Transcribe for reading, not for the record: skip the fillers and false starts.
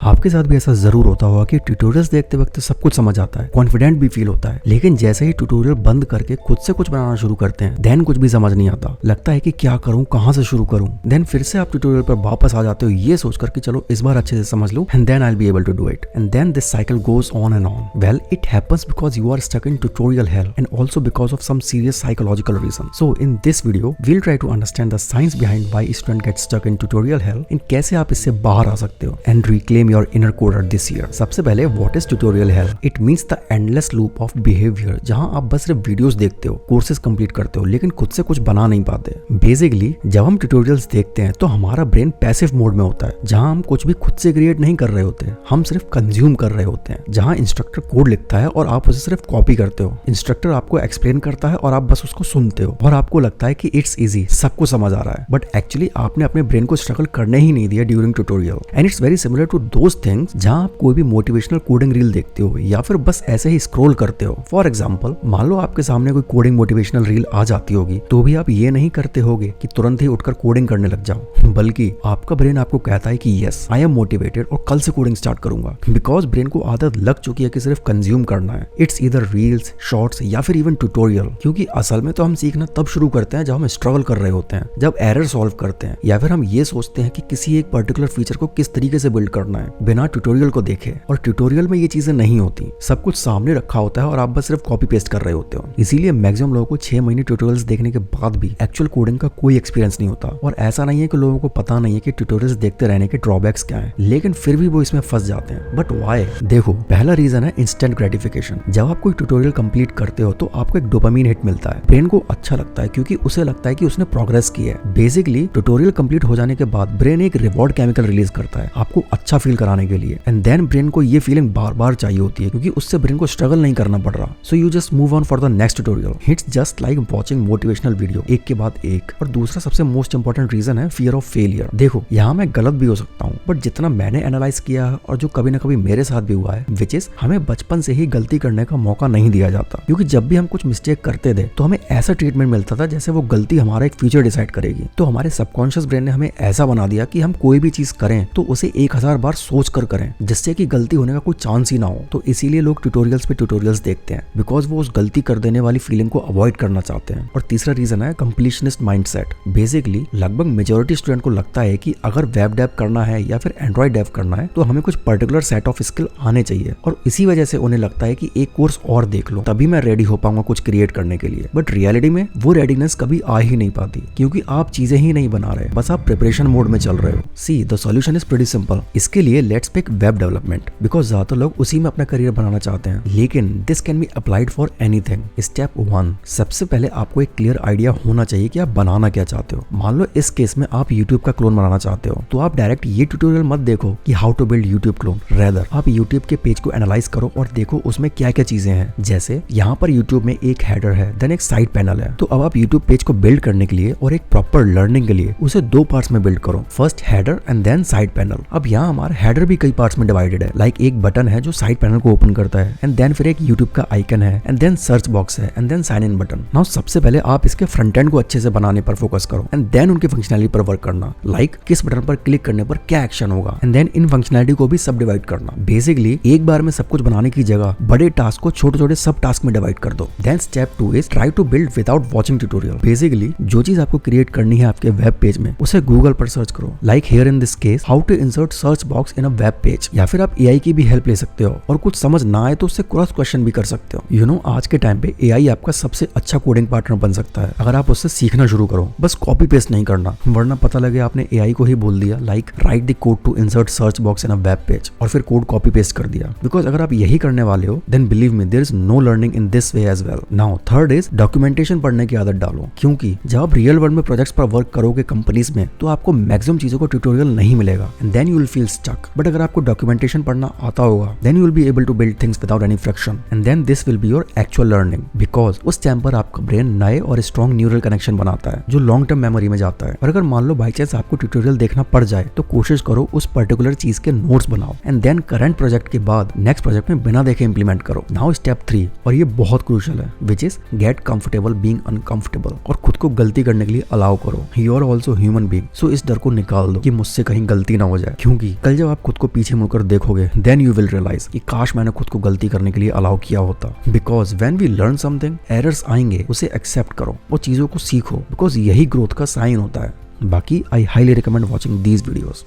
आपके साथ भी ऐसा जरूर होता होगा कि ट्यूटोरियल्स देखते वक्त सब कुछ समझ आता है, कॉन्फिडेंट भी फील होता है, लेकिन जैसे ही ट्यूटोरियल बंद करके खुद से कुछ बनाना शुरू करते हैं देन कुछ भी समझ नहीं आता। लगता है कि क्या करूं, कहां से शुरू करूं। देन फिर से आप ट्यूटोरियल पर वापस आ जाते हो ये सोचकर कि चलो इस बार अच्छे से समझ लूं and then I will be able to do it. And then this cycle goes on and on. Well, it happens because you are stuck in tutorial hell and also because of some serious psychological reason. So in this video we'll try to understand the science behind why student get stuck in tutorial hell and कैसे आप इससे बाहर आ सकते हो and reclaim your inner coder this year. सबसे पहले what is tutorial hello? It means the endless loop of behaviour जहां आप बस सिर्फ वीडियोस देखते हो, कोर्सेज कंप्लीट करते हो, लेकिन खुद से कुछ बना नहीं पाते। बेसिकली जब हम ट्यूटोरियल्स देखते हैं तो हमारा ब्रेन पैसिव मोड में होता है, जहां हम कुछ भी खुद से क्रिएट नहीं कर रहे होते, हम सिर्फ कंज्यूम कर रहे होते हैं। जहां इंस्ट्रक्टर कोड लिखता है और आप उसे सिर्फ कॉपी करते हो, इंस्ट्रक्टर आपको एक्सप्लेन करता है और आप बस उसको सुनते हो और आपको लगता है कि इट्स इजी, सब कुछ समझ आ रहा है, बट एक्चुअली आपने अपने ब्रेन को स्ट्रगल करने ही नहीं दिया during tutorial. And it's very similar to those things जहां आप कोई भी मोटिवेशनल कोडिंग रील देखते हो या फिर बस ऐसे ही स्क्रॉल करते हो। फॉर एग्जांपल, मान लो आपके सामने कोई कोडिंग मोटिवेशनल रील आ जाती होगी तो भी आप ये नहीं करते होगे कि तुरंत ही उठकर कोडिंग करने लग जाओ, बल्कि आपका ब्रेन आपको कहता है कि यस आई एम मोटिवेटेड और कल से कोडिंग स्टार्ट करूंगा, बिकॉज ब्रेन को आदत लग चुकी है कि सिर्फ कंज्यूम करना है। इट्स ईदर रील्स, शॉर्ट्स या फिर इवन ट्यूटोरियल। क्योंकि असल में तो हम सीखना तब शुरू करते हैं जब हम स्ट्रगल कर रहे होते हैं, जब एरर सॉल्व करते हैं, या फिर हम ये सोचते हैं कि किसी एक पर्टिकुलर फीचर को किस तरीके से बिल्ड करना है बिना ट्यूटोरियल को देखे। और ट्यूटोरियल में ये चीजें नहीं होती, सब कुछ सामने रखा होता है और आप बस सिर्फ कॉपी पेस्ट कर रहे होते हो। इसीलिए मैक्सिमम लोगों को 6 महीने ट्यूटोरियल्स देखने के बाद भी एक्चुअल कोडिंग का कोई एक्सपीरियंस नहीं होता। और ऐसा नहीं है कि लोगों को पता नहीं है कि ट्यूटोरियल्स देखते रहने के ड्रॉबैक्स क्या हैं, लेकिन फिर भी वो इसमें फंस जाते हैं। But why? देखो, पहला रीजन है इंस्टेंट ग्रेटिफिकेशन। जब आप कोई ट्यूटोरियल कंप्लीट करते हो तो आपको एक डोपामिन हिट मिलता है। ब्रेन को अच्छा लगता है क्योंकि उसे लगता है कि उसने प्रोग्रेस की है। बेसिकली ट्यूटोरियल कंप्लीट हो जाने के बाद ब्रेन एक रिवॉर्ड केमिकल रिलीज करता है आपको अच्छा फील कराने के लिए। एंड देन ब्रेन को ये फीलिंग बार बार चाहिए होती है क्योंकि उससे ब्रेन को स्ट्रगल नहीं करना पड़ रहा। So you just move on for the next tutorial. It's just like watching motivational video एक के बाद एक। और दूसरा सबसे मोस्ट इंपॉर्टेंट रीजन है फियर ऑफ फेलियर। देखो, यहाँ मैं गलत भी हो सकता हूँ, बट जितना मैंने एनालाइज किया है और जो कभी ना कभी मेरे साथ भी हुआ है, विच इज हमें बचपन से ही गलती करने का मौका नहीं दिया जाता। क्योंकि जब भी हम कुछ मिस्टेक करते थे तो हमें ऐसा ट्रीटमेंट मिलता था जैसे वो गलती हमारा एक फ्यूचर डिसाइड करेगी। तो हमारे सबकॉन्शियस ब्रेन ने हमें ऐसा बना दिया कि हम कोई भी चीज करें तो उसे 1000 बार सोच कर करें, जिससे कि गलती होने का कोई चांस ही ना हो। तो इसीलिए लोग ट्यूटोरियल्स पे ट्यूटोरियल्स देखते हैं, बिकॉज वो उस गलती कर देने वाली फीलिंग को अवॉइड करना चाहते हैं। और तीसरा रीजन है कंप्लीशनिस्ट माइंडसेट। बेसिकली लगभग मेजॉरिटी स्टूडेंट को लगता है कि अगर वेब डेव करना है या फिर एंड्रॉइड डेव करना है तो हमें कुछ पर्टिकुलर सेट ऑफ स्किल आने चाहिए, और इसी वजह से उन्हें लगता है कि एक कोर्स और देख लो तभी मैं रेडी हो पाऊंगा कुछ क्रिएट करने के लिए। बट रियलिटी में वो रेडीनेस कभी आ ही नहीं पाती, क्योंकि आप चीजें ही नहीं बना रहे, बस आप प्रिपरेशन मोड में चल रहे हो। See the solution is pretty simple. इसके लिए let's pick web development, because ज्यादातर लोग उसी में अपना करियर बनाना चाहते हैं, लेकिन this can be applied for anything. Step 1, सबसे पहले आपको एक क्लियर आइडिया होना चाहिए कि आप बनाना क्या चाहते हो। मान लो इस केस में आप YouTube का क्लोन बनाना चाहते हो, तो आप डायरेक्ट ये ट्यूटोरियल मत देखो कि how to build YouTube clone. Rather आप YouTube के पेज को एनालाइज करो और देखो उसमें क्या क्या चीजें हैं। जैसे यहाँ पर YouTube में एक हेडर है, देन एक साइड पैनल है। तो अब आप YouTube पेज को बिल्ड करने के लिए और एक प्रॉपर लर्निंग के लिए उसे 2 पार्ट्स में बिल्ड करो, first header and then side panel. अब यहाँ हमारा हेडर भी कई पार्ट्स में डिवाइडेड है, लाइक एक बटन है जो साइड पैनल को ओपन करता है, एंड देन फिर एक YouTube का आइकन है, एंड देन सर्च बॉक्स है, and then sign in button. Now सबसे पहले आप इसके फ्रंट एंड को अच्छे से बनाने पर फोकस करो, एंड देन उनके फंक्शनैलिटी पर वर्क करना, लाइक किस बटन पर क्लिक करने पर क्या एक्शन होगा, एंड देन इन फंक्शनैलिटी को भी सब डिवाइड करना। बेसिकली एक बार में सब कुछ बनाने की जगह बड़े टास्क को छोटे छोटे सब टास्क में डिवाइड कर दो। Then step 2 is try to build without watching tutorial. Basically जो चीज आपको क्रिएट करनी है आपके वेब पेज में, उसे गूगल पर सर्च करो, like here in this case how to insert search box in a web page. या फिर आप AI की भी हेल्प ले सकते हो, और कुछ समझ ना आए तो उससे क्रॉस क्वेश्चन भी कर सकते हो। यू नो, आज के टाइम पे AI आपका सबसे अच्छा कोडिंग पार्टनर बन सकता है अगर आप उससे सीखना शुरू करो। बस कॉपी पेस्ट नहीं करना, वरना पता लगे आपने AI को ही बोल दिया like write the code to insert search box in a web page, और फिर कोड कॉपी पेस्ट कर दिया। बिकॉज अगर आप यही करने वाले हो then believe me there is no learning in this way as well. Now third is documentation पढ़ने की आदत डालो, क्योंकि जब आप रियल वर्ल्ड में प्रोजेक्ट्स पर वर्क करोगे कंपनीज में तो आपको मैक्सिमम चीजों को ट्यूटोरियल नहीं मिलेगा, and then you will feel stuck. But अगर आपको डॉक्यूमेंटेशन पढ़ना आता होगा then you will be able to build things without any friction, and then this will be your actual learning. Because उस टाइम पर आपका ब्रेन नए और स्ट्रॉन्ग न्यूरल कनेक्शन बनाता है जो लॉन्ग टर्म मेमोरी में जाता है। और अगर मान लो बाई चांस आपको ट्यूटोरियल देखना पड़ जाए तो कोशिश करो उस पर्टिकुलर चीज के नोट्स बनाओ, एंड देन करंट प्रोजेक्ट के बाद नेक्स्ट प्रोजेक्ट में बिना देखे इंप्लीमेंट करो। नाउ स्टेप 3, और ये बहुत क्रूशियल है, which is get comfortable being uncomfortable. और खुद को गलती करने के लिए अलाउ करो। You are also human being, so इस डर को निकाल दो कि मुझसे कहीं गलती ना हो जाए, क्योंकि कल जब जब आप खुद को पीछे मुड़कर देखोगे देन यू विल रियलाइज कि काश मैंने खुद को गलती करने के लिए अलाउ किया होता। Because when we learn something, errors आएंगे, उसे एक्सेप्ट करो, वो चीजों को सीखो, बिकॉज यही ग्रोथ का साइन होता है। बाकी I highly recommend watching these videos.